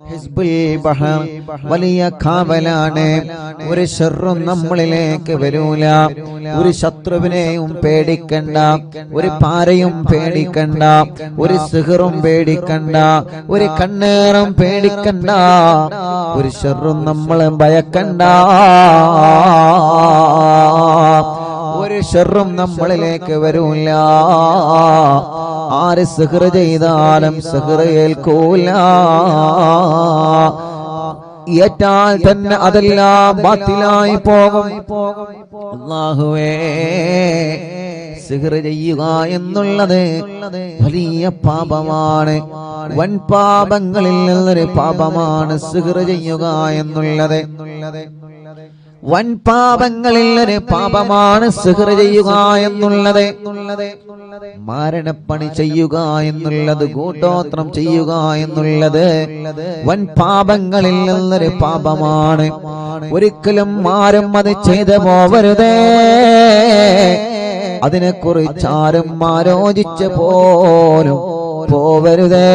ഹിസ്ബുൽ ബഹർ വലിയ കാവലാണ്. ഒരു ശർറും നമ്മളിലേക്ക് വരൂല. ഒരു ശത്രുവിനെയും പേടിക്കണ്ട, ഒരു പാരയും പേടിക്കണ്ട, ഒരു സിഹറും പേടിക്കണ്ട, ഒരു കണ്ണേറും പേടിക്കണ്ട, ഒരു ശർറും നമ്മൾ ഭയക്കണ്ട. ഒരു ശർറും നമ്മളിലേക്ക് വരൂല. ആര് സിഹർ ചെയ്താലും സിഹർ ഏൽക്കൂല. ഏറ്റാൽ തന്നെ അതെല്ലാം ബാത്തിലായി പോകും. അല്ലാഹുവേ, സിഹർ ചെയ്യുക എന്നുള്ളത് വലിയ പാപമാണ്. വൻ പാപങ്ങളിൽ നിന്നൊരു പാപമാണ് സിഹർ ചെയ്യുക എന്നുള്ളത്. വൻ പാപങ്ങളിൽ ഒരു പാപമാണ് സിഹർ ചെയ്യുക എന്നുള്ളത്. മാരണപ്പണി ചെയ്യുക എന്നുള്ളത്, കൂട്ടോത്രം ചെയ്യുക എന്നുള്ളത് വൻ പാപങ്ങളിൽ നിന്നൊരു പാപമാണ്. ഒരിക്കലും ആരും അത് ചെയ്തു പോവരുതേ. അതിനെക്കുറിച്ചാരും ആലോചിച്ച് പോലും പോവരുതേ.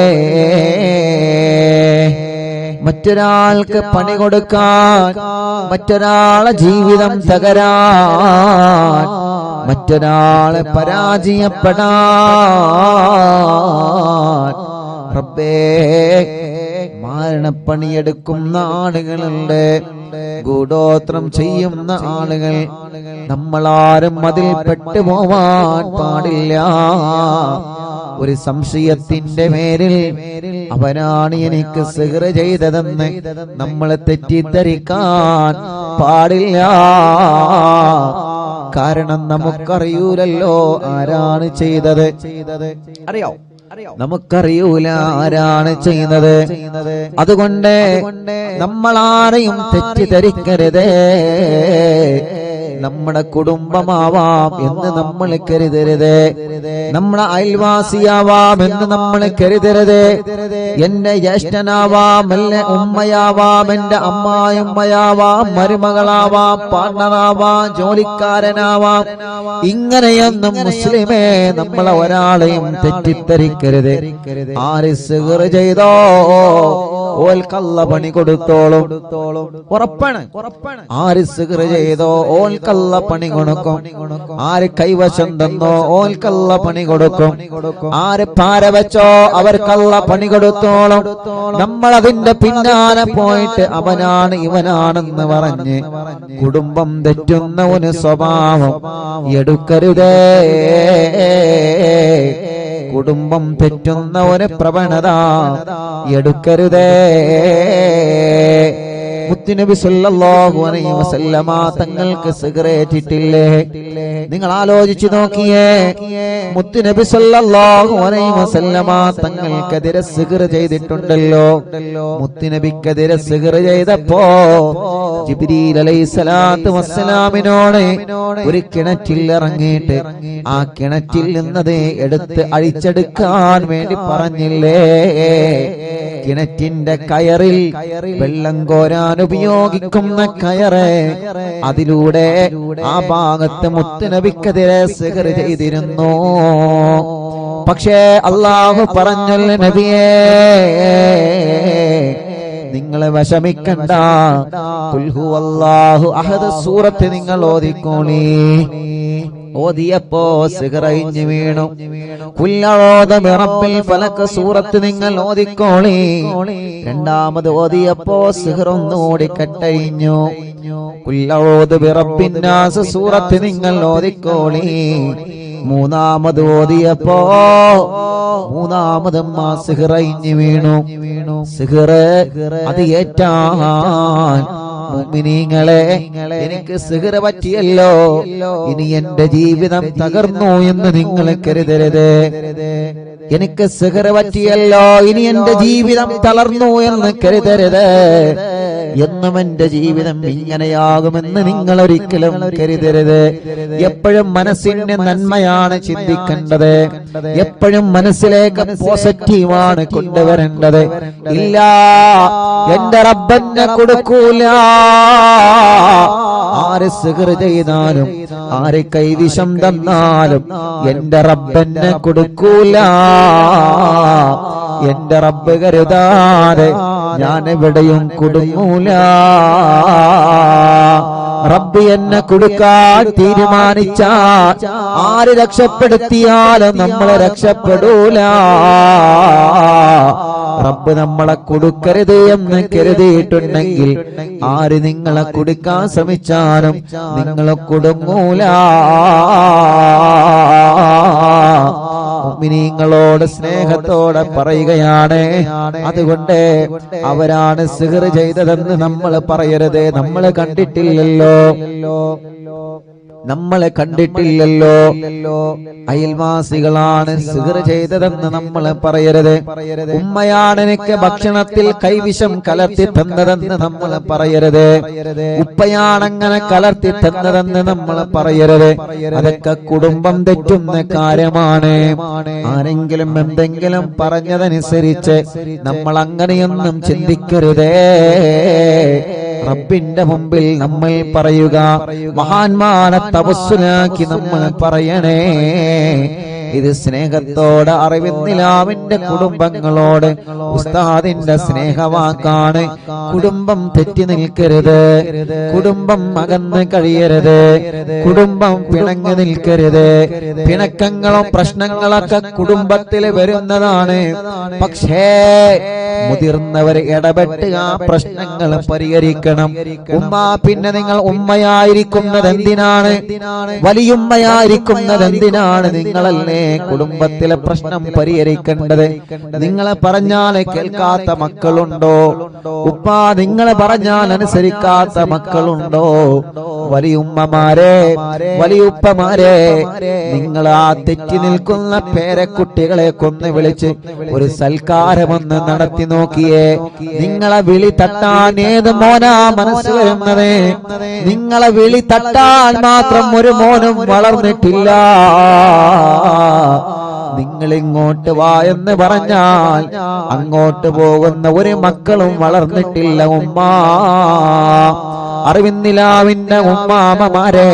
മറ്റൊരാൾക്ക് പണി കൊടുക്കാൻ, മറ്റൊരാളെ ജീവിതം തകരാൻ, മറ്റൊരാളെ പരാജയപ്പെടാൻ റബ്ബേ മാരണപ്പണിയെടുക്കുന്ന ആളുകളുണ്ട്, ഗൂഢോത്രം ചെയ്യുന്ന ആളുകൾ. നമ്മളാരും അതിൽ പെട്ടുപോവാൻ പാടില്ല. ഒരു സംശയത്തിന്റെ പേരിൽ അവനാണ് എനിക്ക് സിഹർ ചെയ്തതെന്ന് നമ്മളെ തെറ്റിദ്ധരിക്കാൻ പാടില്ല. കാരണം നമുക്കറിയൂലല്ലോ ആരാണ് ചെയ്തത്. അറിയോ? നമുക്കറിയൂല ആരാണ് ചെയ്യുന്നത്. അതുകൊണ്ട് നമ്മളാരെയും തെറ്റിദ്ധരിക്കരുതേ. നമ്മുടെ കുടുംബമാവാം എന്ന് നമ്മൾ കരുതരുത്. നമ്മുടെ അയൽവാസിയാവാം എന്ന് നമ്മൾ കരുതരുത്. എന്റെ ജ്യേഷ്ഠനാവാം, എന്റെ ഉമ്മയാവാം, എന്റെ അമ്മായിമ്മയാവാം, മരുമകളാവാം, പാർട്ണറാവാം, ജോലിക്കാരനാവാം. ഇങ്ങനെയൊന്നും മുസ്ലിമേ നമ്മളെ ഒരാളെയും തെറ്റിദ്ധരിക്കരുത്. ആര് സിഹർ ചെയ്തോ ഓൽക്കല്ല പണി കൊടുത്തോളും. ഉറപ്പാണ്. ആര് സിഹർ ചെയ്തോ ഓൽക്കല്ല പണി കൊടുക്കും. ആര് കൈവശം തന്നോ ഓൽക്കല്ല പണി കൊടുക്കും. ആര് പാര വെച്ചോ അവർക്കല്ല പണി കൊടുത്തോളും. നമ്മൾ അതിന്റെ പിന്നാലെ പോയിട്ട് അവനാണ് ഇവനാണെന്ന് പറഞ്ഞ് കുടുംബം തെറ്റുന്ന ഒരു സ്വഭാവം എടുക്കരുതേ. കുടുംബം തെറ്റുന്ന ഒരു പ്രവണത എടുക്കരുതേ. മുത്തുനബി സല്ലല്ലാഹു അലൈഹി വസല്ലമ തങ്ങൾക്ക് സിഗരറ്റ് ഇട്ടില്ലേ? നിങ്ങൾ ആലോചിച്ചു നോക്കിയേ. മുത്തുനബി സല്ലല്ലാഹു അലൈഹി വസല്ലമ തങ്ങൾക്കെതിരെ സിഗർ ചെയ്തിട്ടുണ്ടല്ലോ. മുത്തുനബിക്കെതിരെ സിഗർ ചെയ്തപ്പോ ജിബ്രീൽ അലൈഹിസ്സലാത്തു വസ്സലാമിനോട് ഒരു കിണറ്റിൽ ഇറങ്ങിയിട്ട് ആ കിണറ്റിൽ നിന്നത് എടുത്ത് അഴിച്ചെടുക്കാൻ വേണ്ടി പറഞ്ഞില്ലേ? കിണറ്റിന്റെ കയറിൽ വെള്ളം കോരാൻ ഉപയോഗിക്കുന്ന കയറ്, അതിലൂടെ ആ ഭാഗത്ത് മുത്തുനബിക്കെതിരെ സിഹർ ചെയ്തിരുന്നു. പക്ഷേ അല്ലാഹു പറഞ്ഞല്ലോ നബിയേ, നിങ്ങളെ വിഷമിക്കണ്ട. ഖുൽ ഹുവല്ലാഹു അഹദ് സൂറത്ത് നിങ്ങൾ ഓതിക്കോളി. ഓതിയപ്പോ സിഹർ അഴിഞ്ഞു വീണു. ഖുൽ അഊദു ബിറബ്ബിൽ ഫലക് സൂറത്ത് നിങ്ങൾ ഓതിക്കോളി. രണ്ടാമത് ഓതിയപ്പോ സിഹർ ഒന്നുകൂടി കട്ടഴിഞ്ഞു. ഖുൽ അഊദു ബിറബ്ബിൻ നാസ് സൂറത്ത് നിങ്ങൾ ഓതിക്കോളി. മൂന്നാമത് ഓതിയപ്പോ മൂന്നാമതും ആ സിഹർ അഴിഞ്ഞു വീണു. സിഹർ അത് ഏറ്റാൻ മുഅ്മിനീങ്ങളെ, എനിക്ക് സിഹർ പറ്റിയല്ലോ, ഇനി എന്റെ ജീവിതം തകർന്നു എന്ന് നിങ്ങൾ കരുതരുത്. എനിക്ക് സിഹർ പറ്റിയല്ലോ, ഇനി എന്റെ ജീവിതം തളർന്നു എന്ന് കരുതരുത്. എന്നും എന്റെ ജീവിതം ഇങ്ങനെയാകുമെന്ന് നിങ്ങൾ ഒരിക്കലും കരുതരുത്. എപ്പോഴും മനസ്സിന്റെ നന്മയാണ് ചിന്തിക്കേണ്ടത്. എപ്പോഴും മനസ്സിലേക്ക് പോസിറ്റീവാണ് കൊണ്ടുവരേണ്ടത്. ഇല്ല, എന്റെ റബ്ബന്നെ കൊടുക്കൂല. ആര് സിഹർ ചെയ്താലും ആര് കൈവിഷം തന്നാലും എന്റെ റബ്ബന്നെ കൊടുക്കൂല. എന്റെ റബ്ബ് കരുതാതെ ഞാൻ എവിടെയും കുടുങ്ങൂല. റബ്ബി എന്നെ കൊടുക്കാൻ തീരുമാനിച്ചാൽ ആര് രക്ഷപ്പെടുത്തിയാലും നമ്മളെ രക്ഷപ്പെടൂല. റബ്ബ് നമ്മളെ കൊടുക്കരുത് എന്ന് കരുതിയിട്ടുണ്ടെങ്കിൽ ആര് നിങ്ങളെ കൊടുക്കാൻ ശ്രമിച്ചാലും നിങ്ങളെ കുടുങ്ങൂല. മുഅ്മിനീങ്ങളോട് സ്നേഹത്തോടെ പറയുകയാണ്. അതുകൊണ്ട് അവരാണ് സിഹ്ർ ചെയ്തതെന്ന് നമ്മൾ പറയരുത്. നമ്മൾ കണ്ടിട്ടില്ലല്ലോ, നമ്മളെ കണ്ടിട്ടില്ലല്ലോ. അയൽവാസികളാണ് സിഹ്ർ ചെയ്തതെന്ന് നമ്മൾ പറയരുത്. ഉമ്മയാണ് എനിക്ക് ഭക്ഷണത്തിൽ കൈവിഷം കലർത്തി തന്നതെന്ന് നമ്മൾ പറയരുത്. ഉപ്പയാണ് അങ്ങനെ കലർത്തി തന്നതെന്ന് നമ്മൾ പറയരുത്. അതൊക്കെ കുടുംബം തെറ്റുന്ന കാര്യമാണ്. ആരെങ്കിലും എന്തെങ്കിലും പറഞ്ഞതനുസരിച്ച് നമ്മൾ അങ്ങനെയൊന്നും ചിന്തിക്കരുതേ. റബ്ബിന്റെ മുമ്പിൽ നമ്മൾ പറയുക, മഹാന്മാരെ തവസ്സുലാക്കി നമ്മൾ പറയണേ. ഇത് സ്നേഹത്തോടെ അറിവിന്നിലാവിന്റെ കുടുംബങ്ങളോട് ഉസ്താദിന്റെ സ്നേഹവാക്കാണ്. കുടുംബം തെറ്റി നിൽക്കരുത്, കുടുംബം അകന്ന് കഴിയരുത്, കുടുംബം പിണങ്ങി നിൽക്കരുത്. പിണക്കങ്ങളും പ്രശ്നങ്ങളൊക്കെ കുടുംബത്തിൽ വരുന്നതാണ്. പക്ഷേ മുതിർന്നവർ ഇടപെട്ട് ആ പ്രശ്നങ്ങൾ പരിഹരിക്കണം. ഉമ്മ, പിന്നെ നിങ്ങൾ ഉമ്മയായിരിക്കുന്നത് എന്തിനാണ്? വലിയുമ്മയായിരിക്കുന്നത് എന്തിനാണ്? നിങ്ങളല്ലേ കുടുംബത്തിലെ പ്രശ്നം പരിഹരിക്കേണ്ടത്. നിങ്ങളെ പറഞ്ഞാൽ കേൾക്കാത്ത മക്കളുണ്ടോ? ഉപ്പ നിങ്ങളെ പറഞ്ഞാൽ അനുസരിക്കാത്ത മക്കളുണ്ടോ? വലിയുമ്മമാരെ, വലിയുപ്പമാരെ, നിങ്ങൾ ആ തെറ്റി നിൽക്കുന്ന പേരക്കുട്ടികളെ കൊന്ന് വിളിച്ച് ഒരു സൽക്കാരമൊന്ന് നടത്തി നോക്കിയേ. നിങ്ങളെ വിളി തട്ടാൻ ഏത് മോനാ മനസ്സ് വരുന്നത്? നിങ്ങളെ വിളി തട്ടാൻ മാത്രം ഒരു മോനും വളർന്നിട്ടില്ല. നിങ്ങൾ ഇങ്ങോട്ട് വാ എന്ന് പറഞ്ഞാൽ അങ്ങോട്ട് പോകുന്ന ഒരു മക്കളും വളർന്നിട്ടില്ല. ഉമ്മ, അറിവിന്നിലാവിന്റെ ഉമ്മാമ്മമാരെ,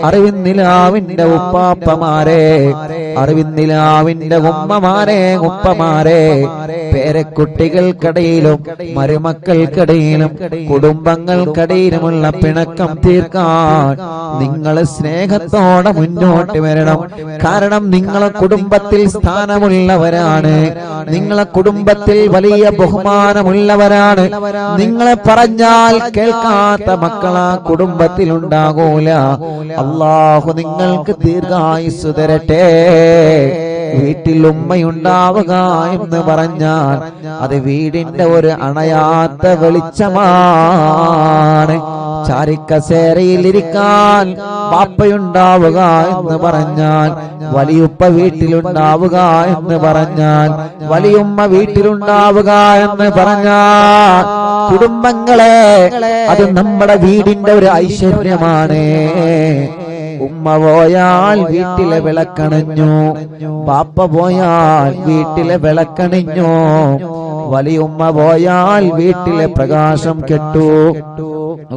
അറിവിന്നിലാവിന്റെ ഉപ്പാപ്പമാരെ, അറിവിന്നിലാവിന്റെ ഉമ്മമാരെ, ഉപ്പമാരെ, പേരക്കുട്ടികൾക്കിടയിലും മരുമക്കൾക്കിടയിലും കുടുംബങ്ങൾക്കിടയിലുമുള്ള പിണക്കം തീർക്കാൻ നിങ്ങൾ സ്നേഹത്തോടെ മുന്നോട്ട് വരണം. കാരണം നിങ്ങളെ കുടുംബത്തിൽ സ്ഥാനമുള്ളവരാണ്, നിങ്ങളെ കുടുംബത്തിൽ വലിയ ബഹുമാനമുള്ളവരാണ്. നിങ്ങളെ പറഞ്ഞാൽ കേൾക്കാത്ത മക്കളാ കുടുംബത്തിൽ ഉണ്ടാകൂല. അല്ലാഹു നിങ്ങൾക്ക് ദീർഘായുസ്സ് തരട്ടെ. വീട്ടിൽ ഉമ്മയുണ്ടാവുക എന്ന് പറഞ്ഞാൽ അത് വീടിന്റെ ഒരു അണയാത്ത വെളിച്ചമാണ്. ചാരിക്കസേരയിലിരിക്കാൻ ബാപ്പയുണ്ടാവുക എന്ന് പറഞ്ഞാൽ, വലിയുപ്പ വീട്ടിലുണ്ടാവുക എന്ന് പറഞ്ഞാൽ, വലിയുമ്മ വീട്ടിലുണ്ടാവുക എന്ന് പറഞ്ഞാൽ, കുടുംബങ്ങളെ അത് നമ്മുടെ വീടിന്റെ ഒരു ഐശ്വര്യമാണ്. ഉമ്മ പോയാൽ വീട്ടിലെ വിളക്കണിഞ്ഞു, ബാപ്പ പോയാൽ വീട്ടിലെ വിളക്കണിഞ്ഞു, വലിയുമ്മ പോയാൽ വീട്ടിലെ പ്രകാശം കെട്ടു,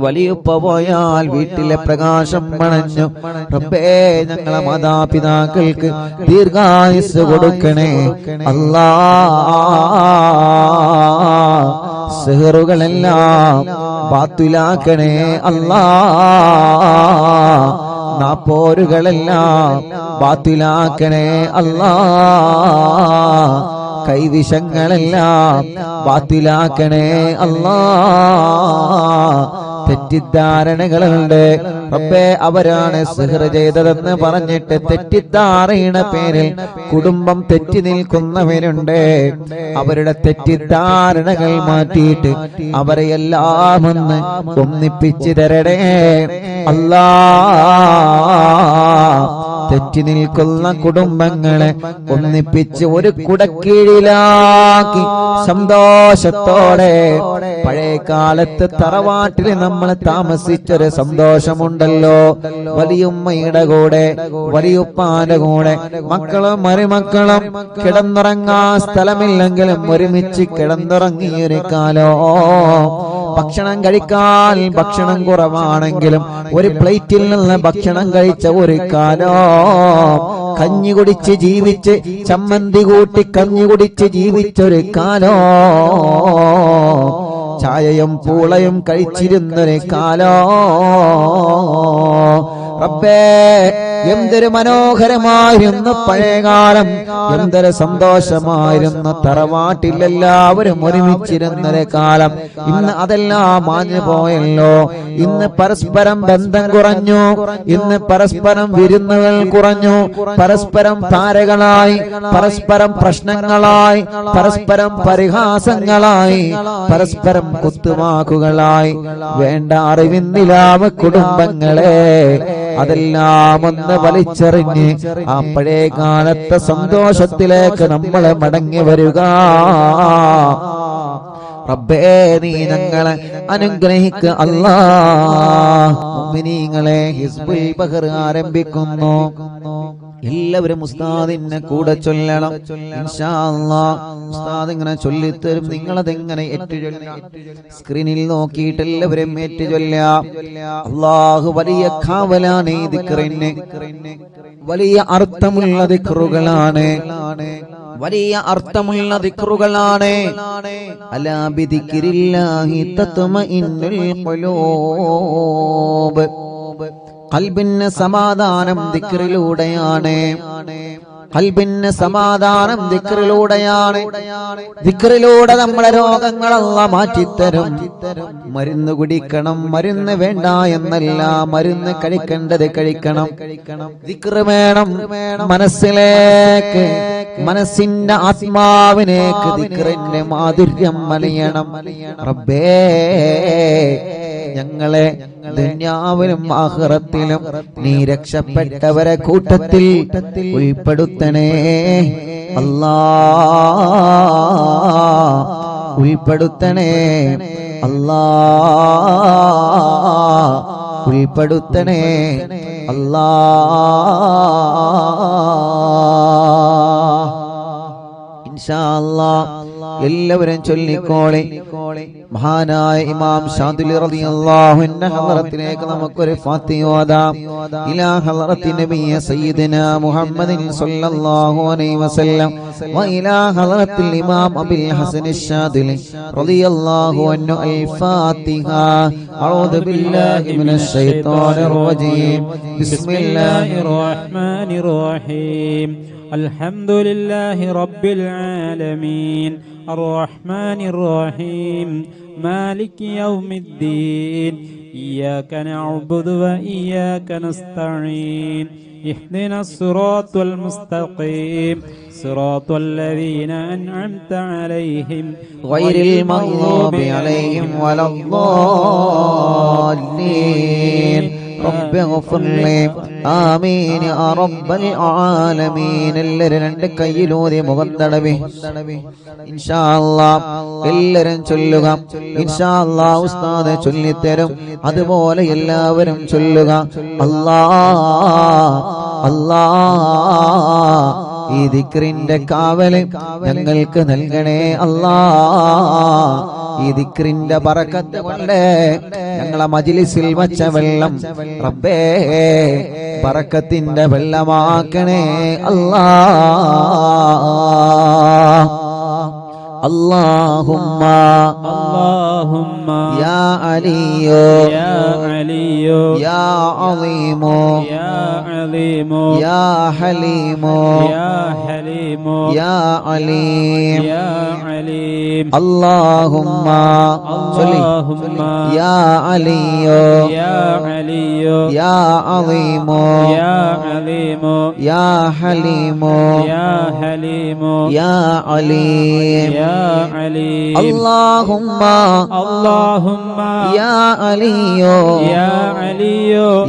വലിയുപ്പ പോയാൽ വീട്ടിലെ പ്രകാശം മണഞ്ഞു. റബ്ബേ, ഞങ്ങളെ മാതാപിതാക്കൾക്ക് ദീർഘായുസ്സ് കൊടുക്കണേ അല്ലാ. സിഹറുകളെല്ലാം ബാത്തിലാക്കണേ അല്ലാ. നാപ്പോരുകളെല്ലാം ബാത്തിലാക്കണേ അല്ലാ. കൈവിഷങ്ങളെല്ലാം ബാത്തിലാക്കണേ അല്ലാ. തെറ്റിദ്ധാരണകളുണ്ട്. റബ്ബേ, അവരാണ് സിഹ്ർ ചെയ്തതെന്ന് പറഞ്ഞിട്ട് തെറ്റിദ്ധാരണയുടെ പേരിൽ കുടുംബം തെറ്റി നിൽക്കുന്നവരുണ്ട്. അവരുടെ തെറ്റിദ്ധാരണകൾ മാറ്റിയിട്ട് അവരെ എല്ലാം ഒന്ന് ഒന്നിപ്പിച്ചു തരണേ അല്ലാ. തെറ്റി നിൽക്കുന്ന കുടുംബങ്ങളെ ഒന്നിപ്പിച്ച് ഒരു കുടക്കീഴിലാക്കി സന്തോഷത്തോടെ, പഴയ കാലത്ത് തറവാട്ടിൽ നമ്മൾ താമസിച്ചൊരു സന്തോഷമുണ്ടല്ലോ. വലിയുമ്മയുടെ കൂടെ, വലിയുപ്പാന്റെ കൂടെ, മക്കളും മരുമക്കളും കിടന്നുറങ്ങാൻ സ്ഥലമില്ലെങ്കിലും ഒരുമിച്ച് കിടന്നുറങ്ങിയൊരു കാലോ. ഭക്ഷണം കഴിക്കാൻ ഭക്ഷണം കുറവാണെങ്കിലും ഒരു പ്ലേറ്റിൽ നിന്ന് ഭക്ഷണം കഴിച്ച ഒരു കാലോ. കഞ്ഞി കുടിച്ച് ജീവിച്ച്, ചമ്മന്തി കൂട്ടി കഞ്ഞി കുടിച്ച് ജീവിച്ചൊരു കാലോ. ചായയും പൂളയും കഴിച്ചിരുന്നൊരു കാലോ റബ്ബേ, എന്തൊരു മനോഹരമായിരുന്നു പഴയകാലം, എന്തൊരു സന്തോഷമായിരുന്നു തറവാട്ടിൽ എല്ലാവരും ഒരുമിച്ചിരുന്നൊരു കാലം. ഇന്ന് അതെല്ലാം മാഞ്ഞു പോയല്ലോ. ഇന്ന് പരസ്പരം ബന്ധം കുറഞ്ഞു, ഇന്ന് പരസ്പരം വിരുന്നുകൾ കുറഞ്ഞു, പരസ്പരം താരകളായി, പരസ്പരം പ്രശ്നങ്ങളായി, പരസ്പരം പരിഹാസങ്ങളായി, പരസ്പരം കുത്തുവാക്കുകളായി. വേണ്ട അറിവിന്നിലാവ് കുടുംബങ്ങളെ, അതെല്ലാം ഒന്ന് വലിച്ചെറിഞ്ഞ് ആ പഴയ കാലത്തെ സന്തോഷത്തിലേക്ക് നമ്മൾ മടങ്ങി വരിക. റബ്ബേ, നീ ഞങ്ങളെ അനുഗ്രഹിക്കുക അല്ലാഹ്. മുഅ്മിനീങ്ങളെ, ഹിസ്ബുൽ ബഹർ ആരംഭിക്കുന്നു. എല്ലാവരും ഉസ്താദിനെ കൂടെ ചൊല്ലണം ഇൻഷാ അല്ലാഹ്. ഉസ്താദ് ഇങ്ങനെ ചൊല്ലിത്തരും, നിങ്ങളതെങ്ങനെ ഏറ്റുചൊല്ലാം. സ്ക്രീനിൽ നോക്കിയിട്ട് എല്ലാവരും ഏറ്റുചൊല്ലാം. അല്ലാഹു വലിയ കാവലാണ് ഈ ദിക്റിന്, വലിയ അർത്ഥമുള്ള ദിക്റുകളാണ്, വലിയ അർത്ഥമുള്ള ദിക്റുകളാണ്. അലാ ബിദിക്രില്ലാഹി തത്മഇന്നുൽ ഖുലൂബ്. ഖൽബിന് സമാധാനം ദിക്റിലൂടെയാണ്, ഖൽബിന് സമാധാനം ദിക്റിലൂടെയാണ്. ദിക്റിലൂടെ നമ്മുടെ രോഗങ്ങൾ അല്ലാഹ് മാറ്റിത്തരും. മരുന്ന് കുടിക്കണം, മരുന്ന് വേണ്ട എന്നല്ല, മരുന്ന് കഴിക്കേണ്ടത് കഴിക്കണം. ദിക്റ് വേണം മനസ്സിലേക്ക്, മനസ്സിന്റെ ആത്മാവിനേക്ക് ദിക്റിന്റെ മാധുര്യം മലയണം. റബ്ബേ, ഞങ്ങളെ ദുനിയാവിലും ആഖിറത്തിലും നീ രക്ഷപ്പെട്ടവരെ കൂട്ടത്തിൽ ഉൾപ്പെടുത്തണേ അല്ലാഹ്, ഉൾപ്പെടുത്തണേ അല്ലാഹ്, ഉൾപ്പെടുത്തണേ അല്ലാഹ്. ഇൻഷാ അല്ലാഹ് എല്ലാവരും ചൊല്ലിക്കോളെ. മഹാനായ ഇമാം ഷാദിലി റളിയല്ലാഹു അൻഹു ഹളറത്തിലേക്ക് നമുക്കൊരു ഫാത്തിഹ ഓതാം. ഇലാ ഹളറത്തി നബിയ സയ്യിദനാ മുഹമ്മദിൻ സ്വല്ലല്ലാഹു അലൈഹി വസല്ലം വ ഇലാ ഹളറത്തിൽ ഇമാം അബുൽ ഹസൻ അശ്ശാദിലി റളിയല്ലാഹു അൻഹു അൽ ഫാത്തിഹ. അഊദു ബില്ലാഹി മിനശ് ശൈത്വാനിർ റജീം. ബിസ്മില്ലാഹിർ റഹ്മാനിർ റഹീം. الحمد لله رب العالمين الرحمن الرحيم مالك يوم الدين إياك نعبد وإياك نستعين اهدنا الصراط المستقيم صراط الذين أنعمت عليهم غير المغضوب عليهم ولا الضالين رب اغفر لي آمين يا رب العالمين. എല്ലാവരും രണ്ട് കൈയിലൂതി മുഖം തടവി ഇൻഷാ അല്ലാഹ് എല്ലാവരും ചൊല്ലുക. ഇൻഷാ അല്ലാഹ് ഉസ്താദ് ചൊല്ലിത്തരും, അതുപോലെ എല്ലാവരും ചൊല്ലുക. അല്ലാഹ് അല്ലാഹ് ഈ ദിക്റിന്റെ കാവല് ഞങ്ങൾക്ക് നൽകണേ അല്ലാഹ്. ഈ ദിക്റിന്റെ ബറക്കത്ത് കൊണ്ട് ഞങ്ങളെ മജ്ലിസിൽ വച്ച വെള്ളം റബ്ബേ ബറക്കത്തിന്റെ വെള്ളമാക്കണേ അല്ലാഹ്. اللهم اللهم يا علي يا علي يا عظيم يا عظيم يا حليم يا حليم يا عليم يا عليم. اللهم اللهم يا علي يا علي يا عظيم يا عظيم يا حليم يا حليم يا عليم يا عليم. اللهم اللهم يا علي يا علي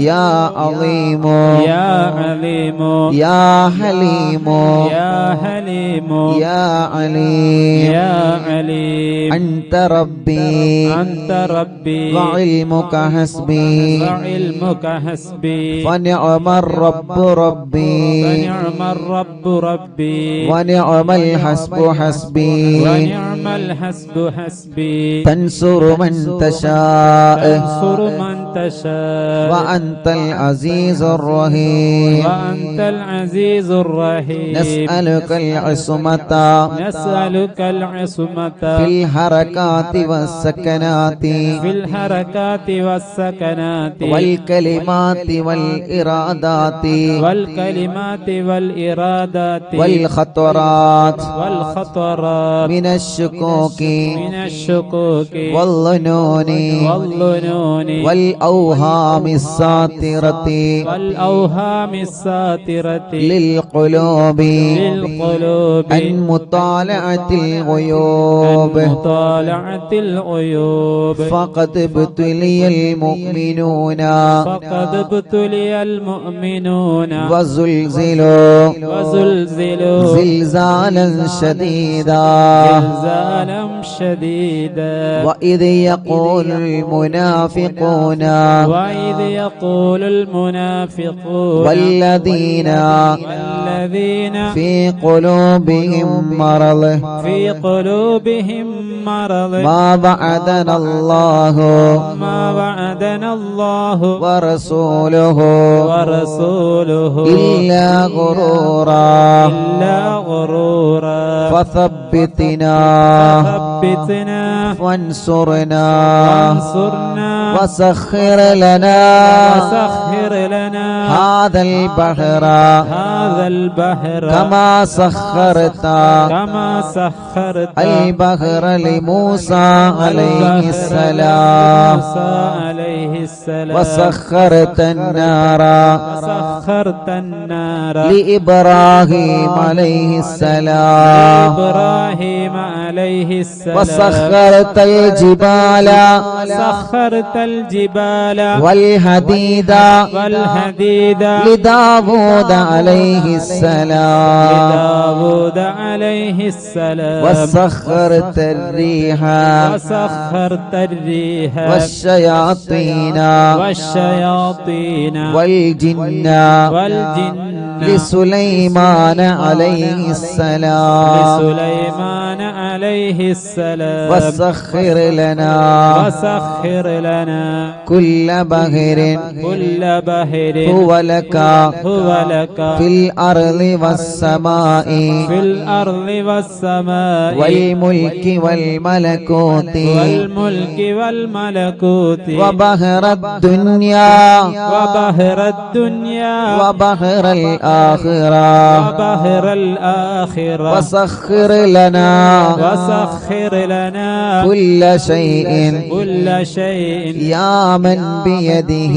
يا عظيم يا عظيم يا حليم يا حليم يا عليم يا عليم. أنت ربي أنت ربي وعلمك حسبي وعلمك حسبي فنعم الرب ربي فنعم الرب ربي ونعم الحسب حسبي ونعم الحسب حسبي. تنصر من تشاء تنصر من تشاء وأنت العزيز الرحيم وأنت العزيز الرحيم نسألك العصمة نسألك العصمة في الحركات والسكنات في الحركات والسكنات والكلمات والإرادات والكلمات والإرادات والخطرات والخطرات من الشكوك من الشكوك والظنون والظنون والأوهام الساطرة والأوهام الساترة للقلوب عن مطالعة الغيوب مطالعة الغيوب فقد ابتلي المؤمنون فقد ابتلي المؤمنون وزلزلوا زلزالا شديدا زلزالا شديدا وإذ يقول المنافقون والذين في قلوبهم مرض ما وعدنا الله ورسوله إلا غرورا فثبتنا وانصرنا وسخر لنا هذا البحر كما سخرت البحر لموسى عليه السلام وسخرت النار لإبراهيم عليه السلام وسخرت الجبال والحديد لداود عليه السلام وسخرت الريح والشياطين والجن لسليمان عليه السلام وسخر لنا كل بحر هو لك في الأرض والسماء والملك والملكوت وبحر الدنيا وبحر الآخرة وسخر لنا كل شيء يا من بيده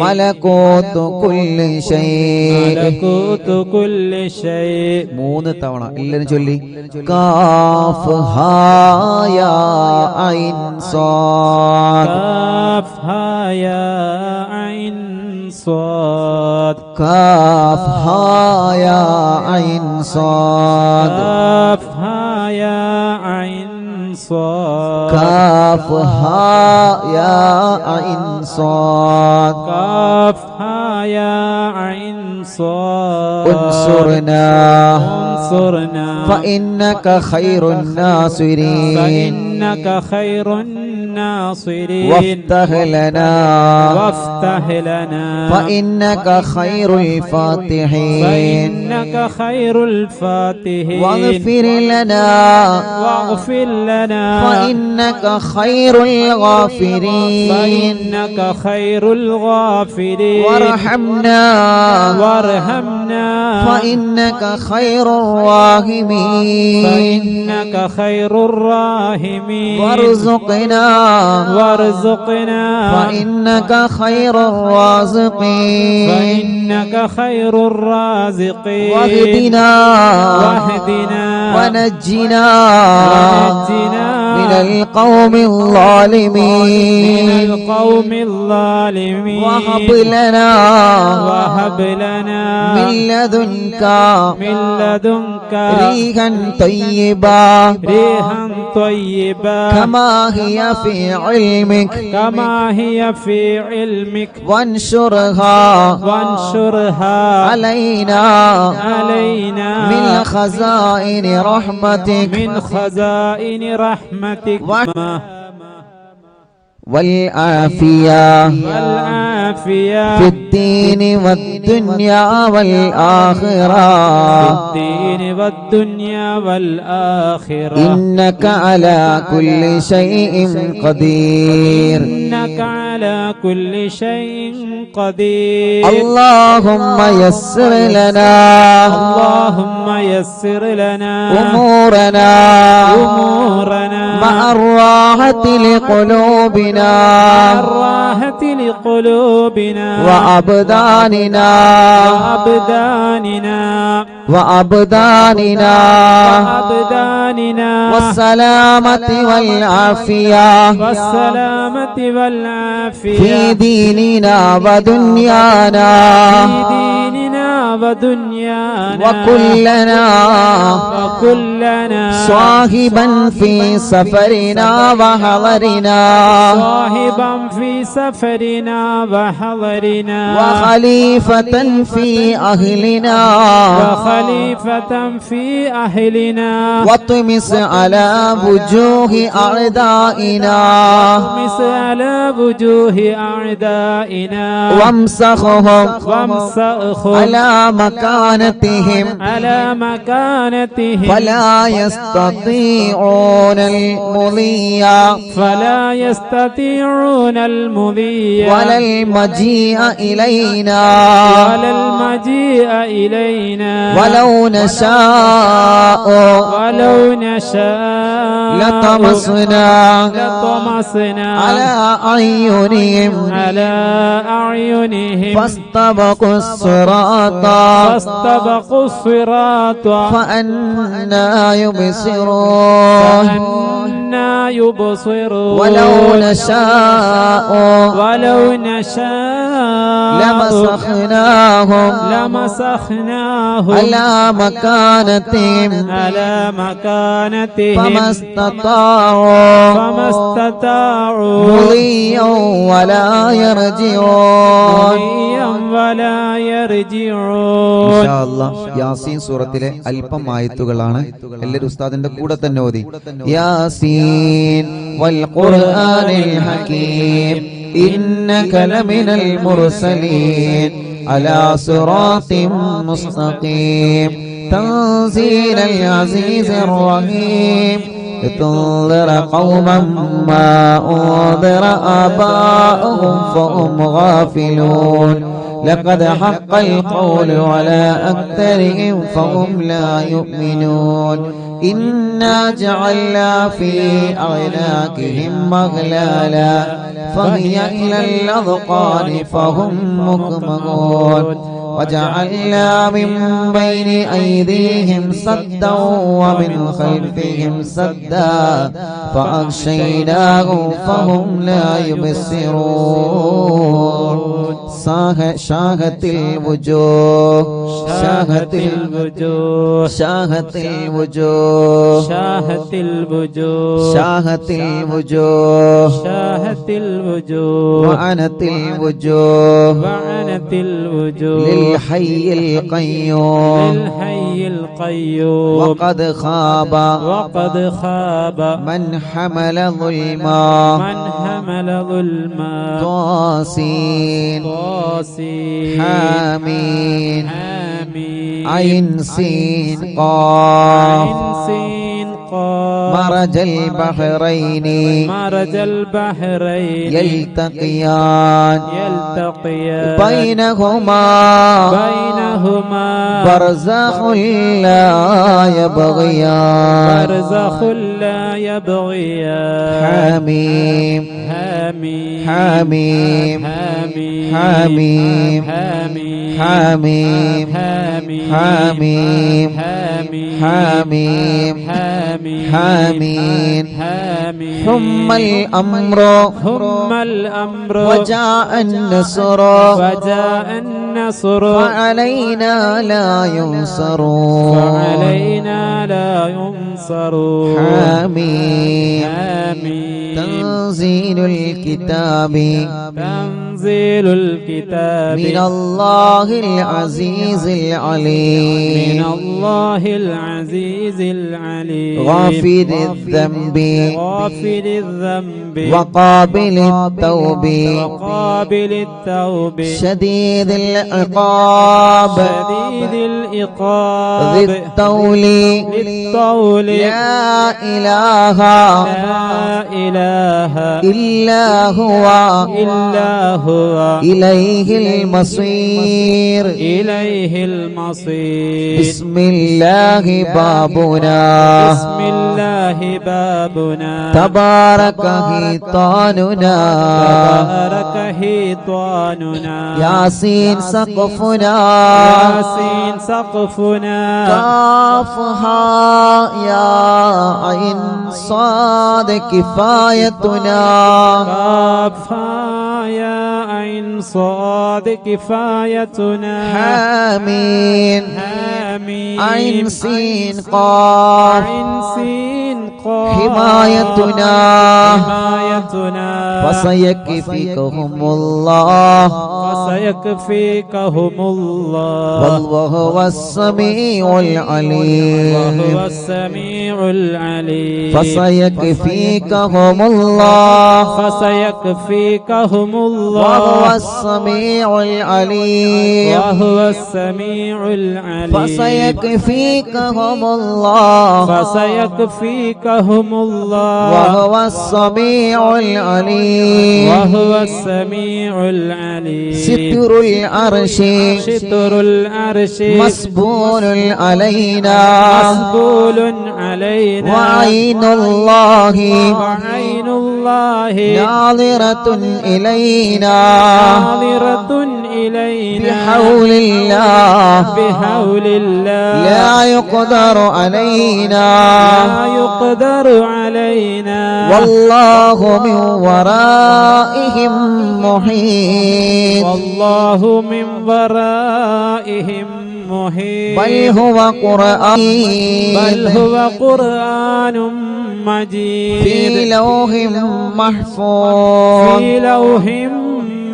ملكوت كل شيء മൂന്ന് തവണ എല്ലാവരും ചൊല്ലി കാഫ് ഹാ യാ ഐൻ സാദ് കാഫ് ഹാ യാ ഐൻ صاد كاف ها يا عين صاد كاف ها يا عين صاد كاف ها يا عين صاد كاف ها يا عين صاد انصرنا فإنك خير الناصرين وافتح لنا فإنك خير الفاتحين واغفر لنا فإنك خير الغافرين وارحمنا فإنك خير الراحمين وارزقنا فإنك خير الرازقين واهدنا ونجنا من القوم الظالمين وهب لنا من لدنك ريحا طيبا كما هي في علمك وانشرها علينا من خزائن رحمتك والعافية والعافية في الدين والدنيا والآخرة في الدين والدنيا والآخرة إنك على كل شيء قدير إنك على كل شيء قدير اللهم يسر لنا اللهم يسر لنا أمورنا مع الراحة لقلوبنا الراحة لقلوبنا وأبداننا وأبداننا والسلامة والعافية والسلامة والعافية في ديننا ودنيانا في ديننا ودنيانا وكلنا صاحبا في سفرنا وحضرنا صاحبا في سفرنا وحضرنا وخليفة في أهلنا وخليفة في أهلنا واطمس على وجوه أعدائنا واطمس على وجوه أعدائنا وامسخهم على مكانتهم فلا يستطيعون المضي ولا المجيء إلينا ولو نشاء لطمسنا على أعينهم فاستبقوا الصراط فأنا يبصرون ولو نشاء لمسخناهم على مكانتهم فما استطاعوا مضيا ولا يرجعون ഇൻഷാ അല്ലാഹ് യാസീൻ സൂറത്തിലെ അല്പം ആയത്തുകളാണ് എല്ലാവരും ഉസ്താദിന്റെ കൂടെ തന്നെ ഓതി യാസീൻ വൽ ഖുർആനിൽ ഹകീം ഇന്നക ലമിനൽ മുർസലീൻ അലാ സിറാത്തിൻ മുസ്തഖീം തൻസീലൽ അസീസിർ റഹീം لتنذر قوما ما أنذر آباؤهم فهم غافلون لقد حق القول على أكثرهم فهم لا يؤمنون إنا جعلنا في أعناقهم أغلالا فهي إلى الأذقان فهم مقمحون وجعلنا من بين أيديهم سدا ومن خلفهم سدا فأغشيناهم فهم لا يبصرون شاهت الوجوه شاهت الوجوه شاهت الوجوه شاهت الوجوه شاهت الوجوه شاهت الوجوه وعنت الوجوه وعنت الوجوه للحي القيوم للحي القيوم وقد خاب من حمل ظلما طاسين حامين عين سين قاف مرج البحرين يلتقيان بينهما برزخ لا يبغيان حميم حميم حميم حميم حميم حميم حميم ثم الأمر وجاء النصر فعلينا لا ينصرون حميم تنزيل الكتاب تنزيل الكتاب من الله العزيز العليم من الله العزيز العليم غافر الذنب غافر الذنب وقابل التوب وقابل التوب شديد العقاب شديد العقاب ذي الطول للطول لا إله لا إله إلا هو إليه المصير إليه المصير بسم الله بابنا بسم الله بابنا تبارك حيطاننا تبارك حيطاننا ياسين سقفنا ياسين سقفنا كافها يا عين صاد كفايتنا كافها يا عين صاد كفايتنا حامين حامين عين سين قاف عين سين قاف حمايتنا حمايتنا فسيكفيكهم الله فسيكفيكهم الله والله هو السميع العليم وهو السميع العليم فسيكفيكهم الله فسيكفيكهم الله وهو السميع العليم وهو السميع العليم فسيكفيكهم الله فسيكفيكهم الله وهو السميع العليم وهو السميع العليم ستر العرش ستر العرش مسبول علينا مسبول علينا وعين الله وعين الله ناظرة إلينا ناظرة إلينا بحول الله بحول الله لا يقدر علينا لا يقدر علينا والله من ورائهم محيط والله من ورائهم محيط بل هو قرآن مجيد في لوح محفوظ في لوح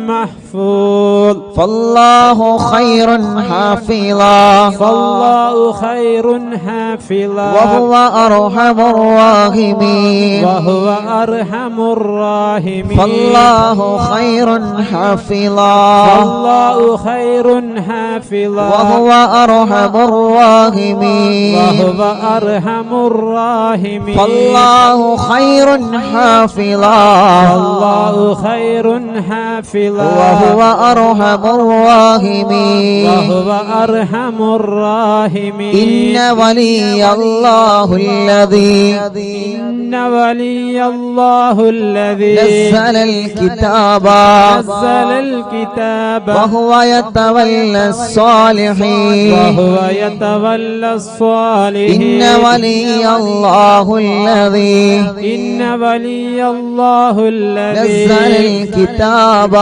محفوظ فالله خير حافظا فالله خير حافظا وهو أرحم الراحمين وهو أرحم الراحمين فالله خير حافظا فالله خير حافظا وهو أرحم الراحمين وهو أرحم الراحمين فالله خير حافظا فالله خير حافظا وهو أرحم الراحمين وهو أرحم الراحمين إن ولي الله الذي إن ولي الله الذي نزل الكتاب نزل الكتاب وهو يتولى الصالحين وهو يتولى الصالحين إن ولي الله الذي إن ولي الله الذي نزل الكتاب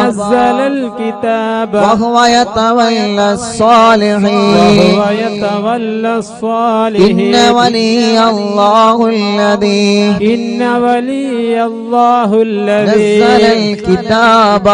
نزل الكتاب وهو يتولى الصالحين وهو يتولى الصالحين إن ولي الله الذي إن ولي الله الذي نزل الكتاب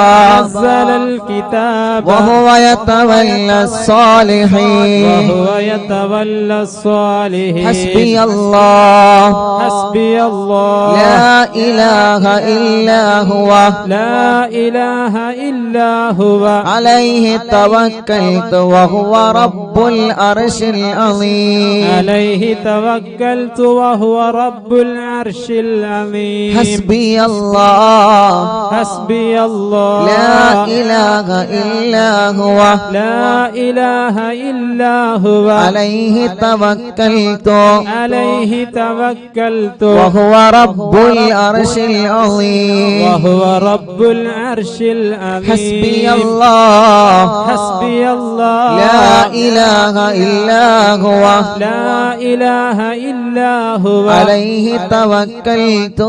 نزل الكتاب وهو يتولى الصالحين وهو يتولى الصالحين حسبي الله حسبي الله لا إله إلا هو لا إله إلا هو عليه توكلت وهو رب العرش العظيم عليه توكلت وهو رب العرش العظيم حسبي الله حسبي الله لا إله إلا هو لا إله إلا هو عليه توكلت عليه توكلت وهو رب العرش العظيم وهو رب العرش العظيم حسبي الله حسبي الله لا إله إلا هو لا إله إلا هو عليه توكلت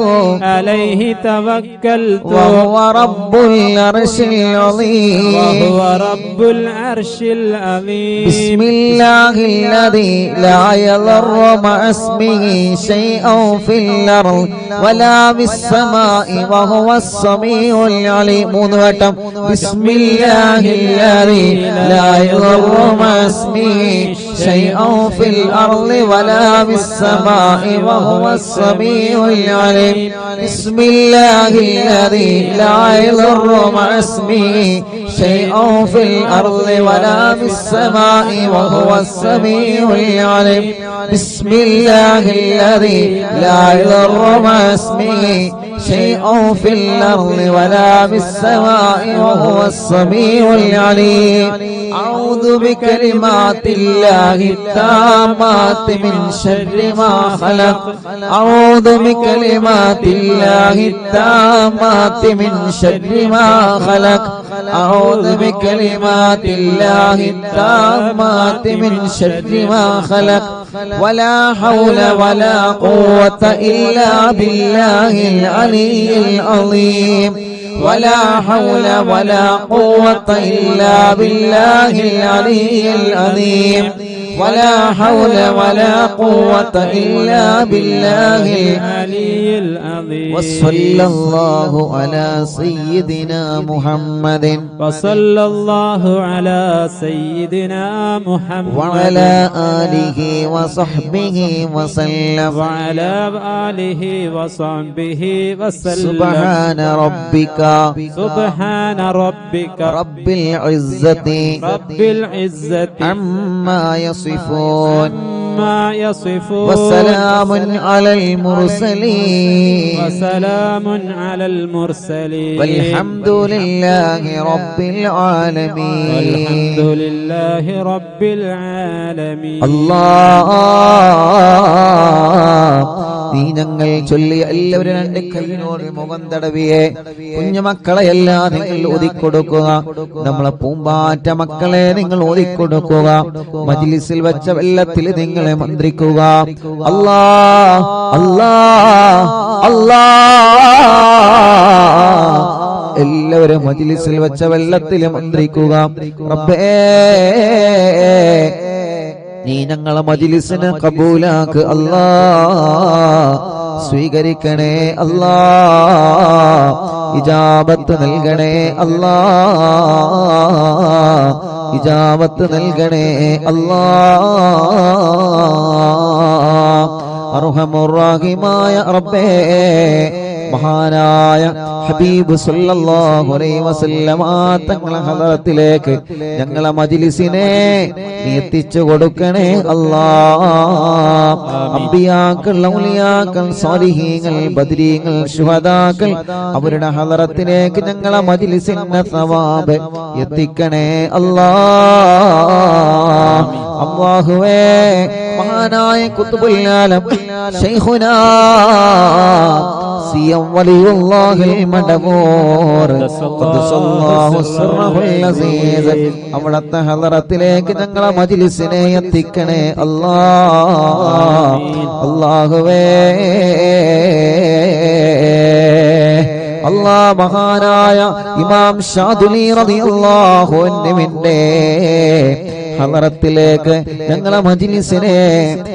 عليه توكلت وهو رب العرش العظيم وهو رب العرش العظيم بسم الله الذي لا يضر مع اسمه شيء في الأرض ولا في السماء وهو السميع العليم. 3 വട്ടം بسم الله الذي لا يضر مع اسمه شيء في الأرض ولا في السماء وهو السميع العليم بسم الله الذي لا يضر مع اسمه شيء في الأرض ولا في السماء وهو السميع العليم بسم الله الذي لا يضر مع اسمه شيء في الأرض ولا في السماء وهو السميع العليم أعوذ بكلمات الله التامات من شر ما خلق أعوذ بكلمات الله التامات من شر ما خلق أعوذ بكلمات الله التامات من شر ما خلق ولا حول ولا قوة إلا بالله العلي العظيم ولا حول ولا قوة إلا بالله العلي العظيم ولا حول ولا قوة إلا بالله العلي العظيم وصلى الله على سيدنا محمد وصلى الله على سيدنا محمد وعلى آله وصحبه وسلم وعلى آله وصحبه وسلم سبحان ربك رب العزة عما يصفون وسلام على المرسلين والحمد لله رب العالمين الله ദീനങ്ങൾ ചൊല്ലി എല്ലാവരും രണ്ട് കൈയിനോട് മുഖം തടവിയെ കുഞ്ഞുമക്കളെല്ലാം നിങ്ങൾ ഒതുക്കൊടുക്കുക നമ്മളെ പൂമ്പാറ്റ മക്കളെ നിങ്ങൾ ഒതുക്കൊടുക്കുക മജ്ലിസിൽ വെച്ച വെള്ളത്തിൽ നിങ്ങളെ മന്ത്രിക്കുക അല്ലാ അല്ലാ അല്ലാ എല്ലാവരും മജ്ലിസിൽ വെച്ച വെള്ളത്തിൽ മന്ത്രിക്കുക റബ്ബേ നീ ഞങ്ങളെ മജ്ലിസിനെ കബൂലാക്ക് അല്ലാ സ്വീകരിക്കണേ അല്ലാ ഇജാബത്ത് നൽകണേ അല്ലാ ഇജാബത്ത് നൽകണേ അല്ലാ അർഹമുർ റഹീമായ റബ്ബേ മഹാനായ ഹബീബ് സല്ലല്ലാഹു അലൈഹി വസല്ലമ തങ്ങളെ ഹദറത്തിലേക്ക് ഞങ്ങളെ മജ്ലിസിനെ നീ എത്തിച്ചു കൊടുക്കണേ അല്ലാഹ് അംബിയാക്കൾ ഔലിയാക്കൾ സാലിഹീങ്ങൾ ബദരീങ്ങൾ ശുഹദാക്കൾ അവരുടെ ഹദറത്തിലേക്ക് ഞങ്ങളെ മജ്ലിസിന്റെ സവാബ് എത്തിക്കണേ അല്ലാഹ് അല്ലാഹുവേ മഹാനായ ഖുത്ബുൽ ആലം ശൈഖുനാ സിയം വലിയുല്ലാഹിൽ മടമൂർ ഖദ്ദസല്ലാഹു സിർറഹുൽ അസീസ് അവിടുത്തെ ഹദറത്തിലേക്ക് ഞങ്ങളെ മജ്ലിസിനെ എത്തിക്കണേ അല്ലാഹ് അല്ലാഹുവേ അല്ലാഹ് മഹാനായ ഇമാം ഷാദുലി റളിയല്ലാഹു അൻഹുവിന്റെ ഹദറത്തിലേക്ക് ഞങ്ങളെ മജ്ലിസിനെ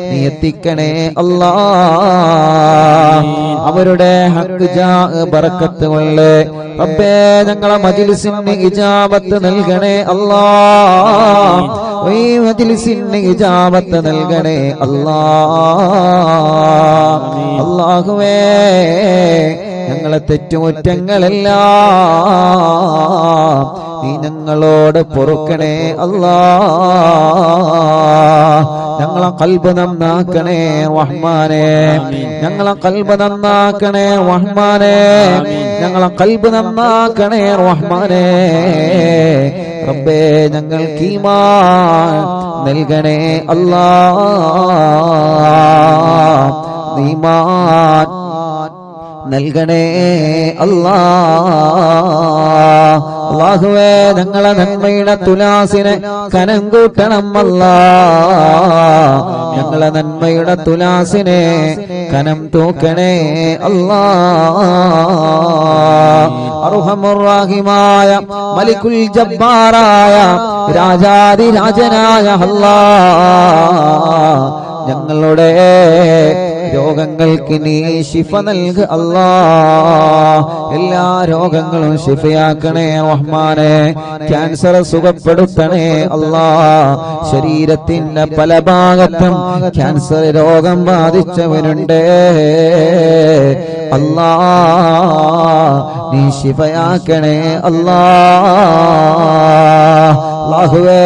നീ എത്തിക്കണേ അല്ലാഹ് അവരുടെ ഹക്ക് ജാ ബറക്കത്ത് കൊണ്ട് റബ്ബേ ഞങ്ങളെ മജ്ലിസിന് ഇജാബത്ത് നൽകണേ അല്ലാഹ് ഈ മജ്ലിസിന് ഇജാബത്ത് നൽകണേ അല്ലാഹ് അല്ലാഹുവേ ഞങ്ങളെ തെറ്റുകുറ്റങ്ങളെല്ലാം നീ ഞങ്ങളോട് പൊറുക്കണേ അല്ലാഹ് ഞങ്ങളെ ഖൽബ് നന്നാക്കണേ റഹ്മാനേ ഞങ്ങളെ ഖൽബ് നന്നാക്കണേ റഹ്മാനേ ഞങ്ങളെ ഖൽബ് നന്നാക്കണേ റഹ്മാനേ റബ്ബേ ഞങ്ങൾക്ക് ഈമാൻ നൽകണേ അല്ലാഹ് ഈമാൻ നൽകണേ അല്ലാഹ് അല്ലാഹുവേ ഞങ്ങളെ നന്മയുടെ തുലാസിനെ കനം കൂട്ടണം അല്ലാഹ് ഞങ്ങളെ നന്മയുടെ തുലാസിനെ കനം തൂക്കണേ അല്ലാഹ് അർഹമുർ റഹീമായ മലിക്കുൽ ജബ്ബാറായ രാജാധിരാജനായ അല്ലാഹ് ഞങ്ങളുടെ രോഗങ്ങൾക്ക് നീ ശിഫ നൽക് അല്ലാ. എല്ലാ രോഗങ്ങളും ശിഫയാക്കണേ റഹ്മാനെ. ക്യാൻസർ സുഖപ്പെടുത്തണേ അല്ലാ. ശരീരത്തിന്റെ പല ഭാഗത്തും ക്യാൻസർ രോഗം ബാധിച്ചവരുണ്ട് അല്ലാ, നീ ശിഫയാക്കണേ അല്ലാ. അല്ലാഹുവേ,